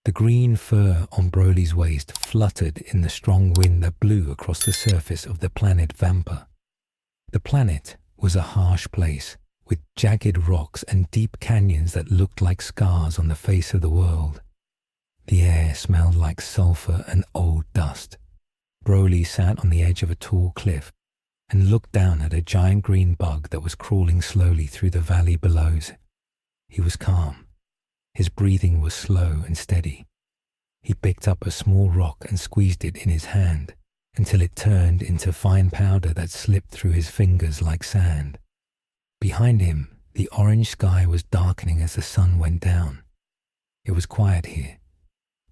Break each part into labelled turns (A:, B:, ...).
A: The green fur on Broly's waist fluttered in the strong wind that blew across the surface of the planet Vampa. The planet was a harsh place, with jagged rocks and deep canyons that looked like scars on the face of the world. The air smelled like sulfur and old dust. Broly sat on the edge of a tall cliff and looked down at a giant green bug that was crawling slowly through the valley below. He was calm. His breathing was slow and steady. He picked up a small rock and squeezed it in his hand until it turned into fine powder that slipped through his fingers like sand. Behind him, the orange sky was darkening as the sun went down. It was quiet here.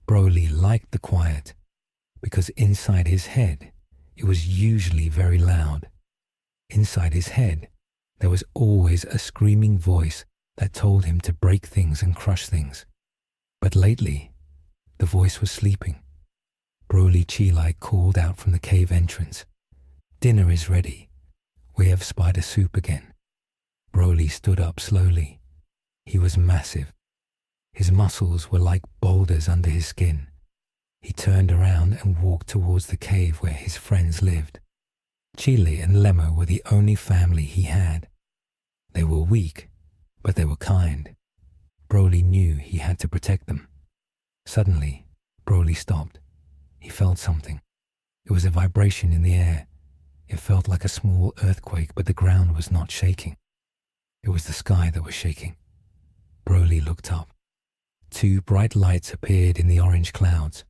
A: Broly liked the quiet because inside his head, it was usually very loud. Inside his head, there was always a screaming voice that told him to break things and crush things. But lately, the voice was sleeping. Broly Chilai called out from the cave entrance. "Dinner is ready. We have spider soup again." Broly stood up slowly. He was massive. His muscles were like boulders under his skin. He turned around and walked towards the cave where his friends lived. Chile and Lemmo were the only family he had. They were weak, but they were kind. Broly knew he had to protect them. Suddenly, Broly stopped. He felt something. It was a vibration in the air. It felt like a small earthquake, but the ground was not shaking. It was the sky that was shaking. Broly looked up. Two bright lights appeared in the orange clouds.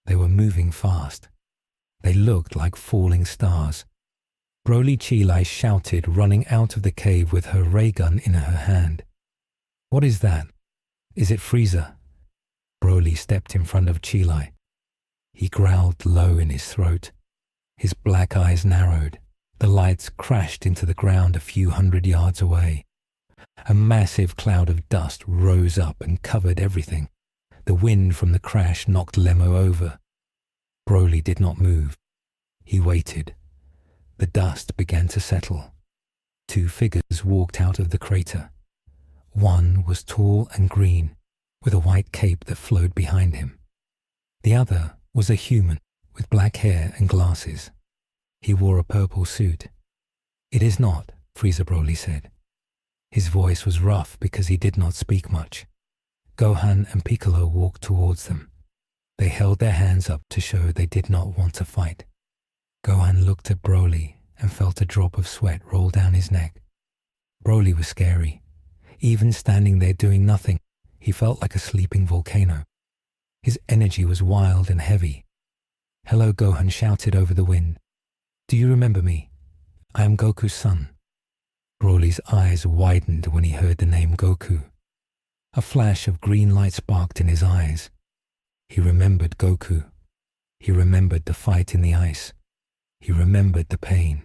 A: They were moving fast. They looked like falling stars. Broly Chilai shouted, running out of the cave with her ray gun in her hand. "What is that? Is it Frieza?" Broly stepped in front of Chilai. He growled low in his throat. His black eyes narrowed. The lights crashed into the ground a few hundred yards away. A massive cloud of dust rose up and covered everything. The wind from the crash knocked Lemmo over. Broly did not move. He waited. The dust began to settle. Two figures walked out of the crater. One was tall and green, with a white cape that flowed behind him. The other was a human with black hair and glasses. He wore a purple suit. "It is not," Frieza Broly said. His voice was rough because he did not speak much. Gohan and Piccolo walked towards them. They held their hands up to show they did not want to fight. Gohan looked at Broly and felt a drop of sweat roll down his neck. Broly was scary. Even standing there doing nothing, he felt like a sleeping volcano. His energy was wild and heavy. "Hello," Gohan shouted over the wind. "Do you remember me? I am Goku's son." Broly's eyes widened when he heard the name Goku. A flash of green light sparked in his eyes. He remembered Goku. He remembered the fight in the ice. He remembered the pain.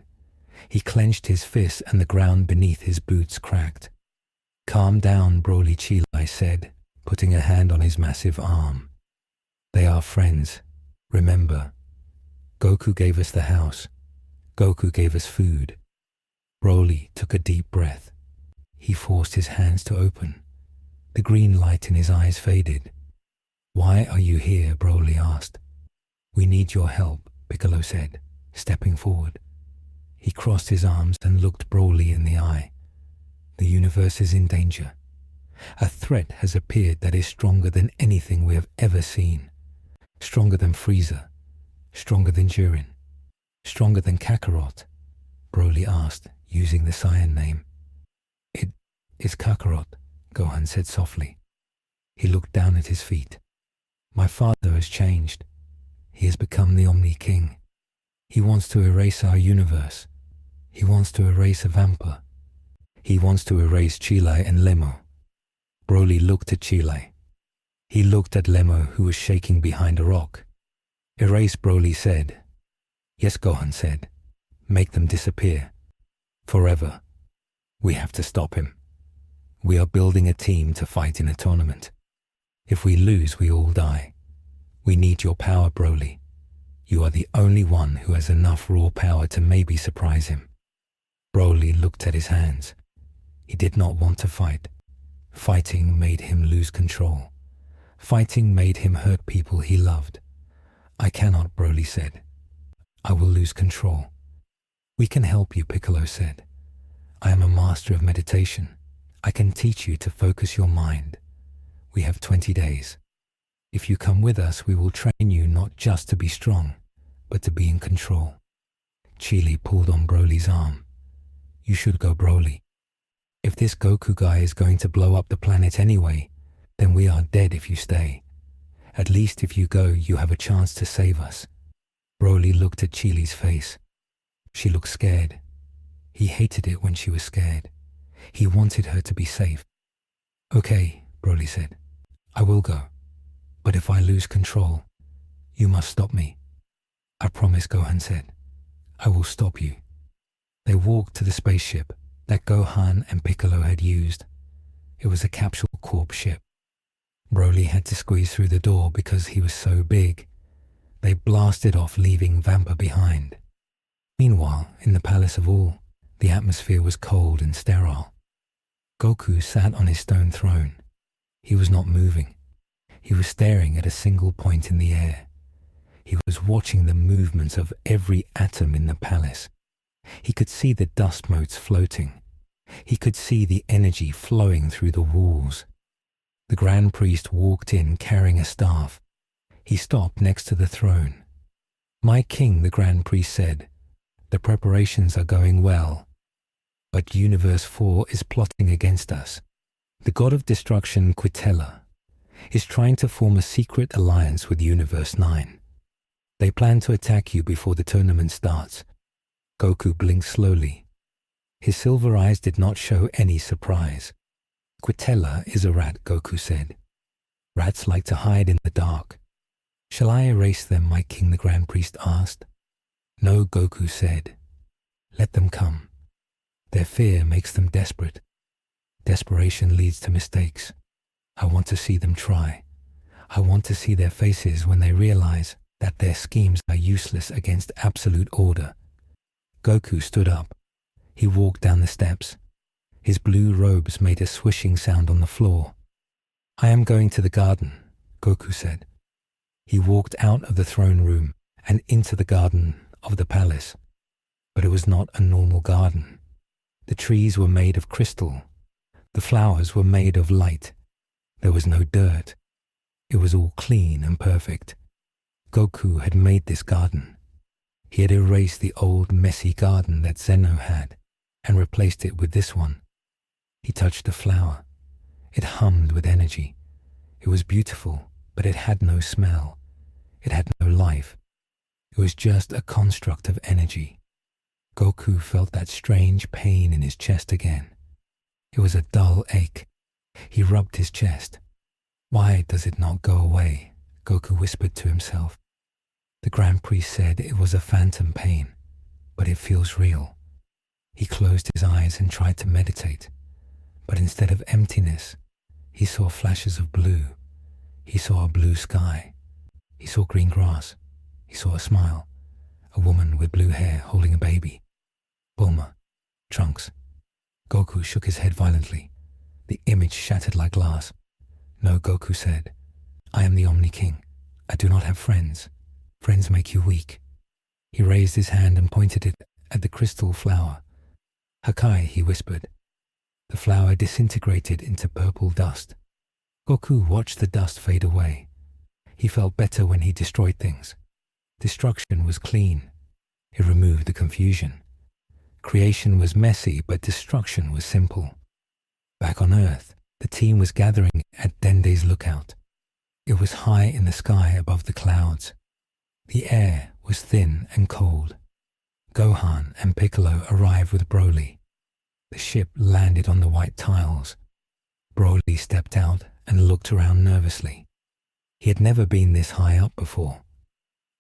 A: He clenched his fist and the ground beneath his boots cracked. "Calm down," Broly Chilai said, putting a hand on his massive arm. "They are friends. Remember, Goku gave us the house. Goku gave us food." Broly took a deep breath. He forced his hands to open. The green light in his eyes faded. "Why are you here?" Broly asked. "We need your help," Piccolo said, stepping forward. He crossed his arms and looked Broly in the eye. "The universe is in danger. A threat has appeared that is stronger than anything we have ever seen. Stronger than Frieza. Stronger than Jiren. Stronger than Kakarot?" Broly asked, using the Saiyan name. "It is Kakarot," Gohan said softly. He looked down at his feet. "My father has changed. He has become the Omni-King. He wants to erase our universe. He wants to erase Vampa. He wants to erase Chilai and Lemmo." Broly looked at Chilai. He looked at Lemmo, who was shaking behind a rock. "Erase," Broly said. "Yes," Gohan said. "Make them disappear. Forever. We have to stop him. We are building a team to fight in a tournament. If we lose, we all die. We need your power, Broly. You are the only one who has enough raw power to maybe surprise him." Broly looked at his hands. He did not want to fight. Fighting made him lose control. Fighting made him hurt people he loved. I cannot, Broly said. I will lose control. We can help you, Piccolo said. I am a master of meditation. I can teach you to focus your mind. We have 20 days. If you come with us, we will train you not just to be strong, but to be in control. Chili pulled on Broly's arm. You should go, Broly. If this Goku guy is going to blow up the planet anyway, then we are dead if you stay. At least if you go, you have a chance to save us. Broly looked at Chili's face. She looked scared. He hated it when she was scared. He wanted her to be safe. Okay, Broly said. I will go. But if I lose control, you must stop me. I promise, Gohan said. I will stop you. They walked to the spaceship that Gohan and Piccolo had used. It was a capsule corp ship. Broly had to squeeze through the door because he was so big. They blasted off, leaving Vampa behind. Meanwhile, in the Palace of All, the atmosphere was cold and sterile. Goku sat on his stone throne. He was not moving. He was staring at a single point in the air. He was watching the movements of every atom in the palace. He could see the dust motes floating. He could see the energy flowing through the walls. The Grand Priest walked in carrying a staff. He stopped next to the throne. My king, the Grand Priest said, the preparations are going well. But Universe 4 is plotting against us. The god of destruction, Quitella, is trying to form a secret alliance with Universe 9. They plan to attack you before the tournament starts. Goku blinked slowly. His silver eyes did not show any surprise. Quitella is a rat, Goku said. Rats like to hide in the dark. Shall I erase them, my king, the Grand Priest asked. No, Goku said. Let them come. Their fear makes them desperate. Desperation leads to mistakes. I want to see them try. I want to see their faces when they realize that their schemes are useless against absolute order. Goku stood up. He walked down the steps. His blue robes made a swishing sound on the floor. I am going to the garden, Goku said. He walked out of the throne room and into the garden of the palace. But it was not a normal garden. The trees were made of crystal. The flowers were made of light. There was no dirt. It was all clean and perfect. Goku had made this garden. He had erased the old messy garden that Zeno had and replaced it with this one. He touched the flower. It hummed with energy. It was beautiful, but it had no smell. It had no life. It was just a construct of energy. Goku felt that strange pain in his chest again. It was a dull ache. He rubbed his chest. Why does it not go away? Goku whispered to himself. The Grand Priest said it was a phantom pain, but it feels real. He closed his eyes and tried to meditate, but instead of emptiness, he saw flashes of blue. He saw a blue sky. He saw green grass. He saw a smile. A woman with blue hair holding a baby. Bulma. Trunks. Goku shook his head violently. The image shattered like glass. No, Goku said. I am the Omni-King. I do not have friends. Friends make you weak. He raised his hand and pointed it at the crystal flower. Hakai, he whispered. The flower disintegrated into purple dust. Goku watched the dust fade away. He felt better when he destroyed things. Destruction was clean. It removed the confusion. Creation was messy, but destruction was simple. Back on Earth, the team was gathering at Dende's lookout. It was high in the sky above the clouds. The air was thin and cold. Gohan and Piccolo arrived with Broly. The ship landed on the white tiles. Broly stepped out and looked around nervously. He had never been this high up before.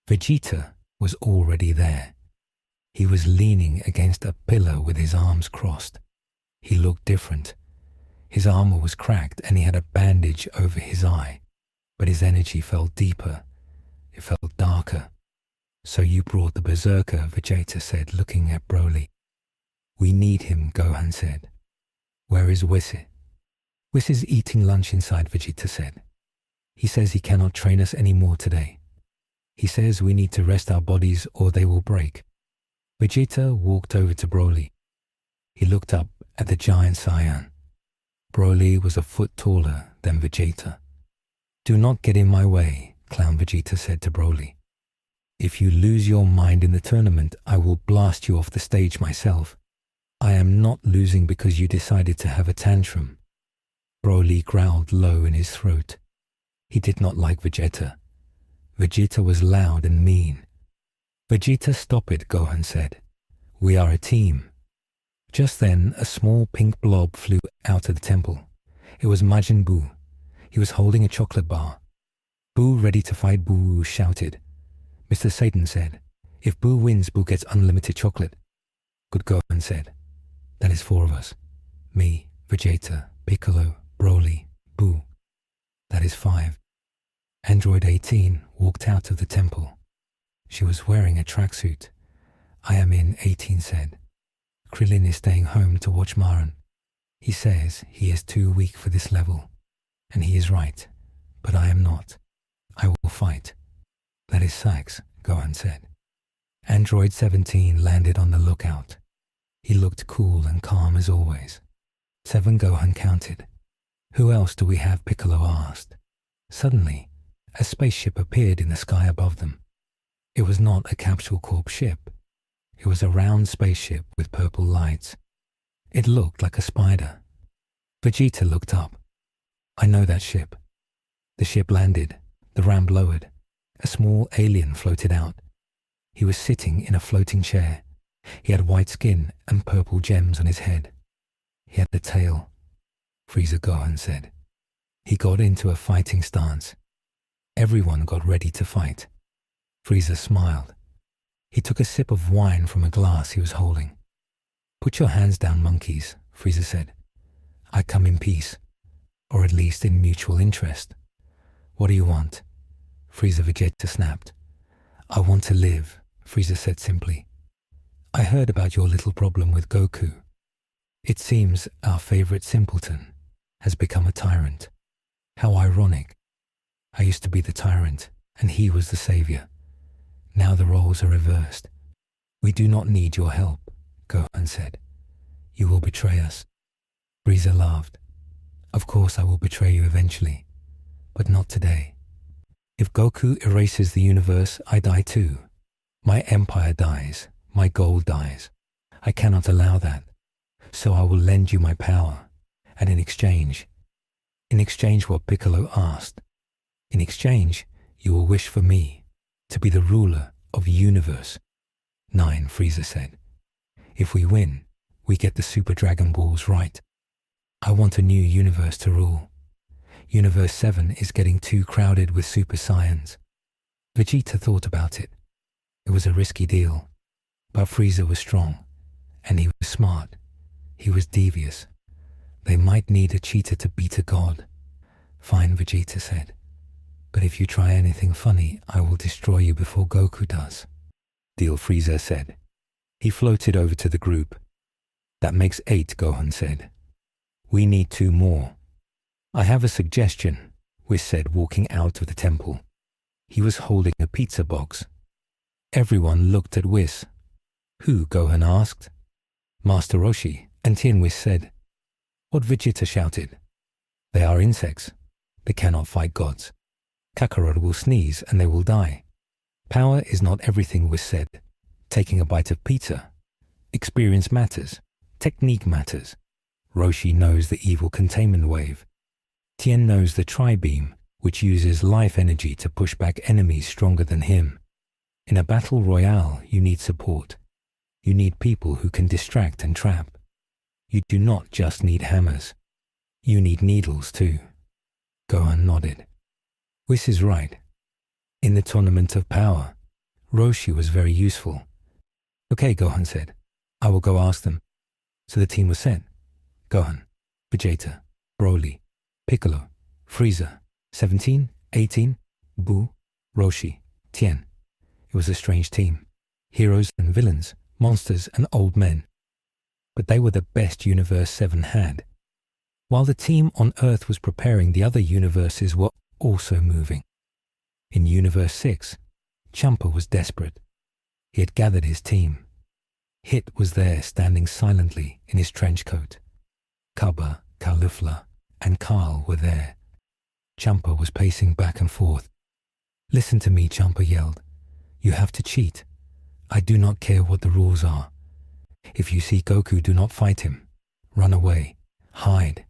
A: Vegeta was already there. He was leaning against a pillar with his arms crossed. He looked different. His armor was cracked and he had a bandage over his eye, but his energy felt deeper. It felt darker. So you brought the Berserker, Vegeta said, looking at Broly. We need him, Gohan said. Where is Whis? Whis is eating lunch inside, Vegeta said. He says he cannot train us anymore today. He says we need to rest our bodies or they will break. Vegeta walked over to Broly. He looked up at the giant Saiyan. Broly was a foot taller than Vegeta. "Do not get in my way," Clown Vegeta said to Broly. "If you lose your mind in the tournament, I will blast you off the stage myself. I am not losing because you decided to have a tantrum." Broly growled low in his throat. He did not like Vegeta. Vegeta was loud and mean. "Vegeta, stop it," Gohan said. "We are a team." Just then, a small pink blob flew out of the temple. It was Majin Buu. He was holding a chocolate bar. "Buu ready to fight?" Buu shouted. Mr. Satan said, "If Buu wins, Buu gets unlimited chocolate." "Good," Gohan said. "That is 4 of us. Me, Vegeta, Piccolo, Broly, Buu. That is 5. Android 18 walked out of the temple. She was wearing a tracksuit. "I am in," 18 said. "Krillin is staying home to watch Maran. He says he is too weak for this level. And he is right, but I am not. I will fight." "That is Sax," Gohan said. Android 17 landed on the lookout. He looked cool and calm as always. 7, Gohan counted. "Who else do we have?" Piccolo asked. Suddenly, a spaceship appeared in the sky above them. It was not a Capsule Corp ship. It was a round spaceship with purple lights. It looked like a spider. Vegeta looked up. "I know that ship." The ship landed. The ramp lowered. A small alien floated out. He was sitting in a floating chair. He had white skin and purple gems on his head. He had the tail. "Frieza," Gohan said. He got into a fighting stance. Everyone got ready to fight. Frieza smiled. He took a sip of wine from a glass he was holding. "Put your hands down, monkeys," Frieza said. "I come in peace, or at least in mutual interest. What do you want?" Frieza Vegeta snapped. "I want to live," Frieza said simply. "I heard about your little problem with Goku. It seems our favorite simpleton has become a tyrant. How ironic. I used to be the tyrant, and he was the savior. Now the roles are reversed. We do not need your help," Gohan said. "You will betray us." Frieza laughed. "Of course I will betray you eventually, but not today. If Goku erases the universe, I die too. My empire dies. My gold dies. I cannot allow that. So I will lend you my power. And in exchange what Piccolo asked. In exchange, you will wish for me to be the ruler of the universe." 9, Frieza said. "If we win, we get the Super Dragon Balls right. I want a new universe to rule. Universe 7 is getting too crowded with Super Saiyans." Vegeta thought about it. It was a risky deal, but Frieza was strong, and he was smart. He was devious. They might need a cheater to beat a god. "Fine," Vegeta said. "But if you try anything funny, I will destroy you before Goku does." "Deal," Frieza said. He floated over to the group. "That makes 8, Gohan said. "We need 2 more. "I have a suggestion," Whis said, walking out of the temple. He was holding a pizza box. Everyone looked at Whis. "Who?" Gohan asked. "Master Roshi," and Tien Whis said. "What?" Vegeta shouted. "They are insects. They cannot fight gods. Kakarot will sneeze and they will die." "Power is not everything," Whis said, taking a bite of pizza. "Experience matters. Technique matters. Roshi knows the evil containment wave. Tien knows the tri-beam, which uses life energy to push back enemies stronger than him. In a battle royale, you need support. You need people who can distract and trap. You do not just need hammers. You need needles too." Gohan nodded. Whis is right. In the tournament of power, Roshi was very useful. "Okay," Gohan said. "I will go ask them." So the team was set. Gohan, Vegeta, Broly, Piccolo, Frieza, 17, 18, Buu, Roshi, Tien. It was a strange team. Heroes and villains, monsters and old men. But they were the best Universe 7 had. While the team on Earth was preparing, the other universes were also moving. In Universe 6, Champa was desperate. He had gathered his team. Hit was there standing silently in his trench coat. Kaba, Caulifla, and Carl were there. Champa was pacing back and forth. "Listen to me," Champa yelled. "You have to cheat. I do not care what the rules are. If you see Goku, do not fight him. Run away. Hide.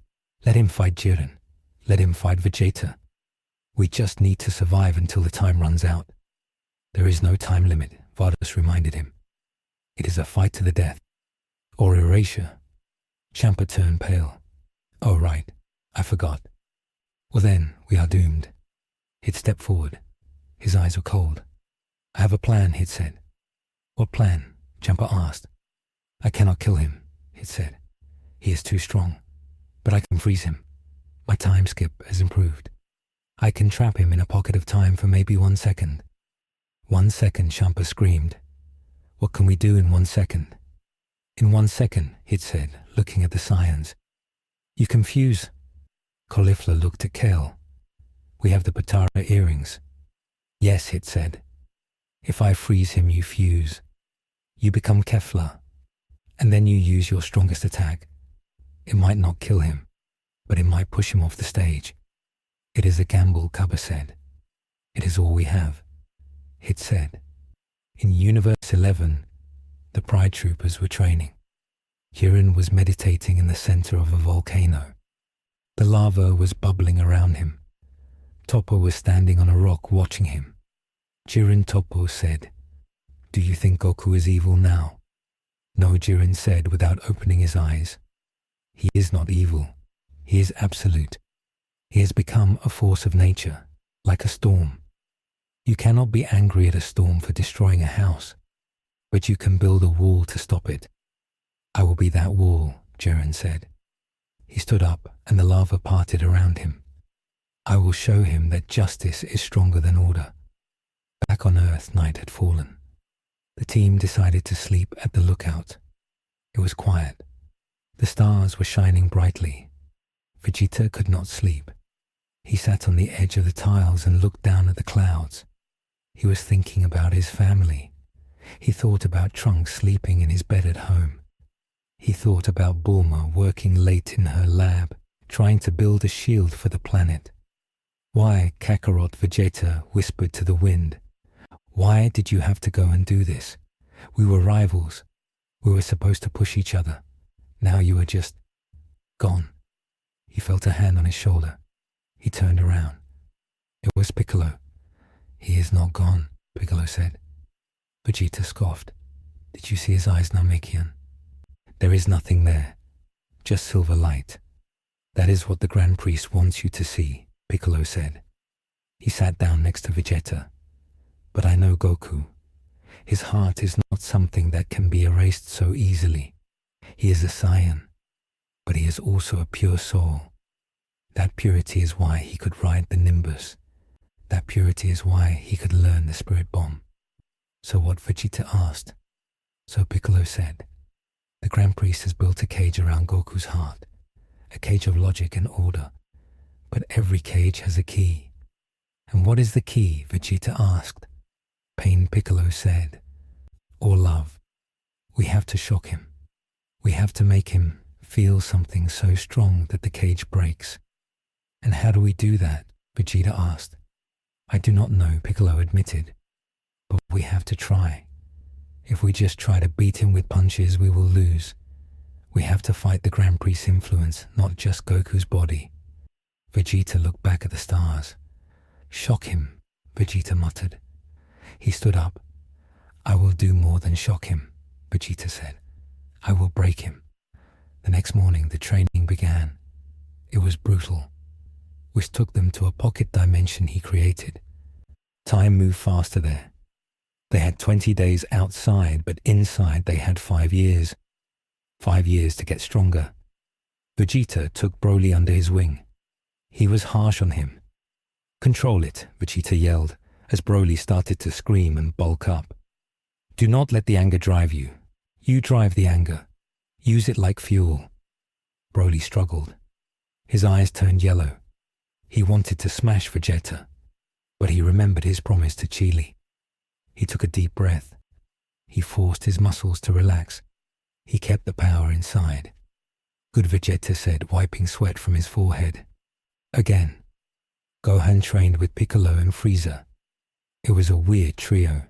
A: Let him fight Jiren. Let him fight Vegeta. We just need to survive until the time runs out." "There is no time limit," Vardas reminded him. "It is a fight to the death. Or erasure." Champa turned pale. "Oh, right. I forgot. Well then, we are doomed." He'd stepped forward. His eyes were cold. "I have a plan," he'd said. "What plan?" Champa asked. "I cannot kill him," he'd said. "He is too strong. But I can freeze him. My time skip has improved. I can trap him in a pocket of time for maybe 1 second. 1 second," Champa screamed. "What can we do in 1 second?" "In 1 second," he'd said, looking at the Saiyans. "You confuse." Caulifla looked at Kale. "We have the Patara earrings." "Yes," he'd said. "If I freeze him, you fuse. You become Kefla, and then you use your strongest attack. It might not kill him, but it might push him off the stage." "It is a gamble," Kaba said. "It is all we have," he'd said. In Universe 11, the Pride Troopers were training. Jiren was meditating in the center of a volcano. The lava was bubbling around him. Toppo was standing on a rock watching him. Jiren Toppo said, "Do you think Goku is evil now?" "No," Jiren said without opening his eyes. "He is not evil. He is absolute. He has become a force of nature, like a storm. You cannot be angry at a storm for destroying a house, but you can build a wall to stop it." "I will be that wall," Jiren said. He stood up and the lava parted around him. "I will show him that justice is stronger than order." Back on Earth, night had fallen. The team decided to sleep at the lookout. It was quiet. The stars were shining brightly. Vegeta could not sleep. He sat on the edge of the tiles and looked down at the clouds. He was thinking about his family. He thought about Trunks sleeping in his bed at home. He thought about Bulma working late in her lab, trying to build a shield for the planet. "Why," Kakarot Vegeta whispered to the wind, "why did you have to go and do this? We were rivals. We were supposed to push each other. Now you are just gone." He felt a hand on his shoulder. He turned around. It was Piccolo. "He is not gone," Piccolo said. Vegeta scoffed. "Did you see his eyes, Namekian? There is nothing there. Just silver light. That is what the Grand Priest wants you to see," Piccolo said. He sat down next to Vegeta. "But I know Goku. His heart is not something that can be erased so easily. He is a Saiyan, but he is also a pure soul. That purity is why he could ride the Nimbus. That purity is why he could learn the Spirit Bomb." "So what?" Vegeta asked. So Piccolo said, "The Grand Priest has built a cage around Goku's heart, a cage of logic and order. But every cage has a key." "And what is the key?" Vegeta asked. Pain, Piccolo said. "Or love. We have to shock him. We have to make him feel something so strong that the cage breaks." "And how do we do that?" Vegeta asked. "I do not know," Piccolo admitted. "But we have to try. If we just try to beat him with punches, we will lose. We have to fight the Grand Priest's influence, not just Goku's body." Vegeta looked back at the stars. "Shock him," Vegeta muttered. He stood up. "I will do more than shock him," Vegeta said. "I will break him." The next morning, the training began. It was brutal, which took them to a pocket dimension he created. Time moved faster there. They had 20 days outside, but inside they had 5 years. 5 years to get stronger. Vegeta took Broly under his wing. He was harsh on him. "Control it," Vegeta yelled, as Broly started to scream and bulk up. "Do not let the anger drive you. You drive the anger. Use it like fuel." Broly struggled. His eyes turned yellow. He wanted to smash Vegeta, but he remembered his promise to Chile. He took a deep breath. He forced his muscles to relax. He kept the power inside. Good, Vegeta said, wiping sweat from his forehead. Again, Gohan trained with Piccolo and Frieza. It was a weird trio.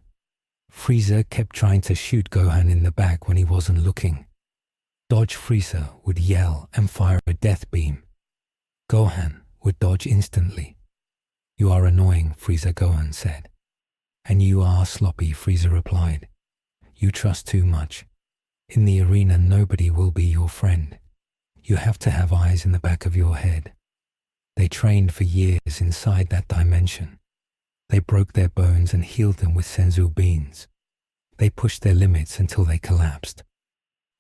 A: Frieza kept trying to shoot Gohan in the back when he wasn't looking. Dodge Frieza would yell and fire a death beam. Gohan would dodge instantly. You are annoying, Frieza, Gohan said. And you are sloppy, Frieza replied. You trust too much. In the arena, nobody will be your friend. You have to have eyes in the back of your head. They trained for years inside that dimension. They broke their bones and healed them with senzu beans. They pushed their limits until they collapsed.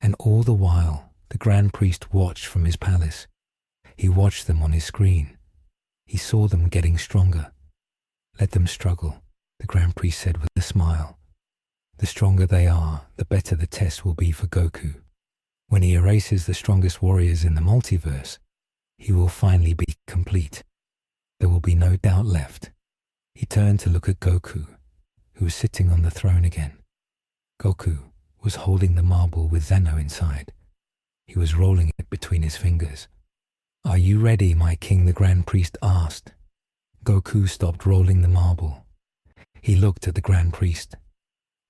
A: And all the while, the Grand Priest watched from his palace. He watched them on his screen. He saw them getting stronger. Let them struggle, the Grand Priest said with a smile. The stronger they are, the better the test will be for Goku. When he erases the strongest warriors in the multiverse, he will finally be complete. There will be no doubt left. He turned to look at Goku, who was sitting on the throne again. Goku was holding the marble with Zeno inside. He was rolling it between his fingers. Are you ready, my king? The Grand Priest asked. Goku stopped rolling the marble. He looked at the Grand Priest.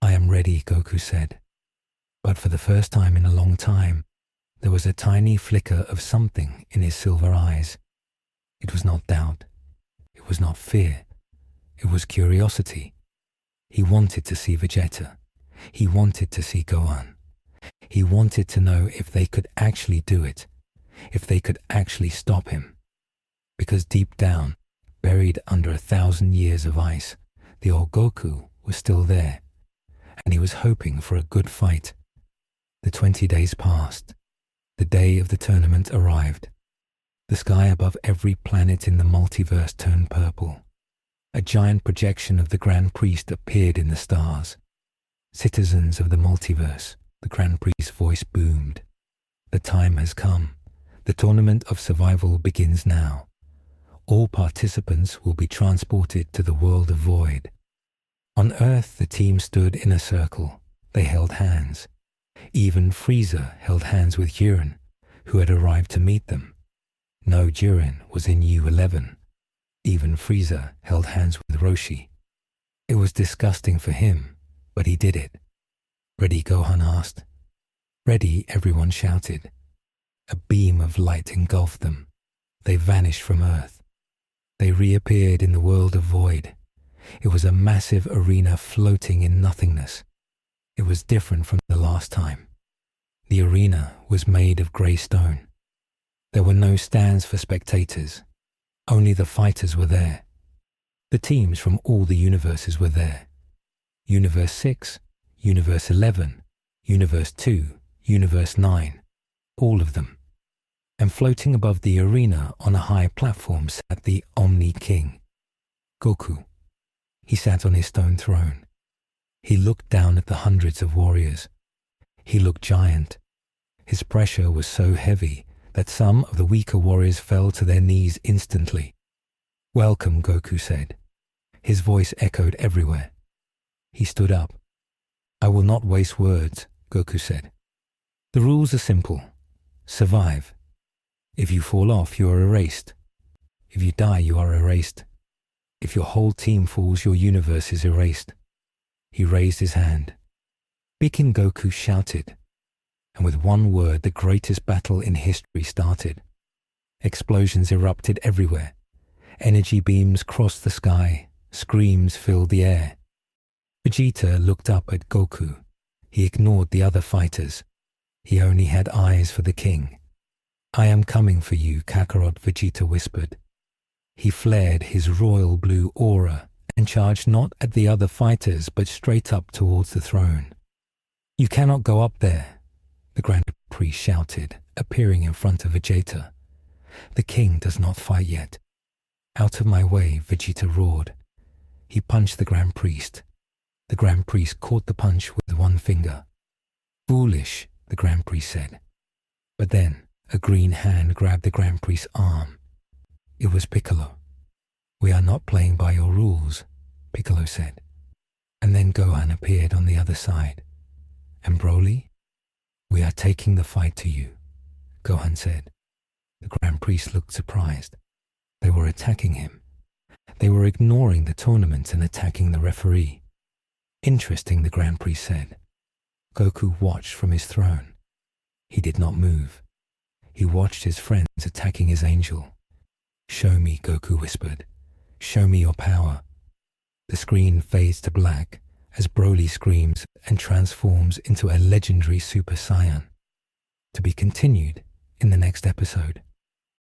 A: I am ready, Goku said. But for the first time in a long time, there was a tiny flicker of something in his silver eyes. It was not doubt. It was not fear. It was curiosity. He wanted to see Vegeta. He wanted to see Gohan. He wanted to know if they could actually do it, if they could actually stop him. Because deep down, buried under 1,000 years of ice, the old Goku was still there, and he was hoping for a good fight. The 20 days passed. The day of the tournament arrived. The sky above every planet in the multiverse turned purple. A giant projection of the Grand Priest appeared in the stars. Citizens of the multiverse, the Grand Priest's voice boomed. The time has come. The tournament of survival begins now. All participants will be transported to the world of void. On Earth, the team stood in a circle. They held hands. Even Frieza held hands with Jiren, who had arrived to meet them. No, Jiren was in U11. Even Frieza held hands with Roshi. It was disgusting for him, but he did it. Ready, Gohan asked. Ready, everyone shouted. A beam of light engulfed them. They vanished from Earth. They reappeared in the world of void. It was a massive arena floating in nothingness. It was different from the last time. The arena was made of grey stone. There were no stands for spectators. Only the fighters were there. The teams from all the universes were there. Universe 6, Universe 11, Universe 2, Universe 9, all of them. And floating above the arena on a high platform sat the Omni-King, Goku. He sat on his stone throne. He looked down at the hundreds of warriors. He looked giant. His pressure was so heavy that some of the weaker warriors fell to their knees instantly. Welcome, Goku said. His voice echoed everywhere. He stood up. I will not waste words, Goku said. The rules are simple. Survive. If you fall off, you are erased. If you die, you are erased. If your whole team falls, your universe is erased. He raised his hand. Bikin Goku shouted, and with one word, the greatest battle in history started. Explosions erupted everywhere. Energy beams crossed the sky. Screams filled the air. Vegeta looked up at Goku. He ignored the other fighters. He only had eyes for the king. I am coming for you, Kakarot, Vegeta whispered. He flared his royal blue aura and charged not at the other fighters but straight up towards the throne. You cannot go up there, the Grand Priest shouted, appearing in front of Vegeta. The king does not fight yet. Out of my way, Vegeta roared. He punched the Grand Priest. The Grand Priest caught the punch with one finger. Foolish, the Grand Priest said. But then a green hand grabbed the Grand Priest's arm. It was Piccolo. "We are not playing by your rules," Piccolo said. And then Gohan appeared on the other side. "And Broly, we are taking the fight to you," Gohan said. The Grand Priest looked surprised. They were attacking him. They were ignoring the tournament and attacking the referee. "Interesting," the Grand Priest said. Goku watched from his throne. He did not move. He watched his friends attacking his angel. "Show me," Goku whispered. "Show me your power." The screen fades to black as Broly screams and transforms into a legendary Super Saiyan. To be continued in the next episode.